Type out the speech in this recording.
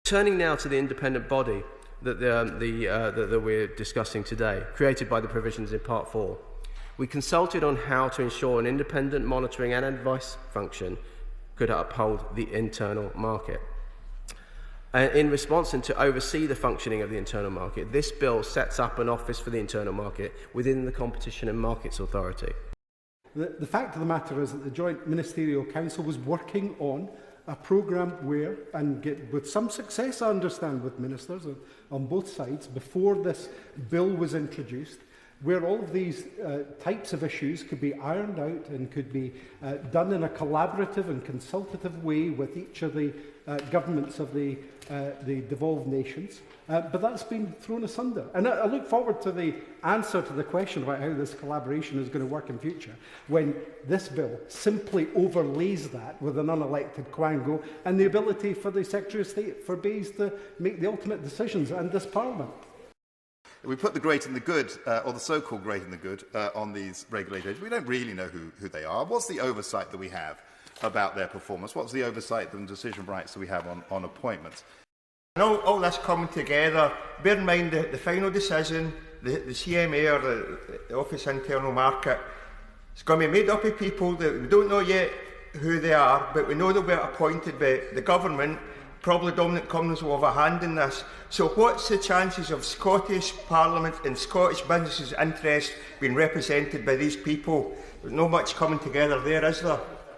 Turning now to the independent body that we're discussing today, created by the provisions in Part 4. We consulted on how to ensure an independent monitoring and advice function could uphold the internal market. In response and to oversee the functioning of the internal market, this bill sets up an office for the internal market within the Competition and Markets Authority. The fact of the matter is that the Joint Ministerial Council was working on a programme where, and with some success, I understand, with ministers on both sides, before this bill was introduced, where all of these types of issues could be ironed out and could be done in a collaborative and consultative way with each of the governments of the devolved nations. But that's been thrown asunder. And I look forward to the answer to the question about how this collaboration is going to work in future, when this bill simply overlays that with an unelected quango and the ability for the Secretary of State for Bays to make the ultimate decisions and this Parliament. We put the great and the good, or the so-called great and the good, on these regulators. We don't really know who they are. What's the oversight that we have about their performance? What's the oversight and decision rights that we have on appointments? And all this coming together, bear in mind the final decision, the CMA, or the Office Internal Market, it's going to be made up of people that we don't know yet who they are, but we know they'll be appointed by the government. Probably Dominic Cummings will have a hand in this. So what's the chances of Scottish Parliament and Scottish businesses' interests being represented by these people? There's not much coming together there, is there?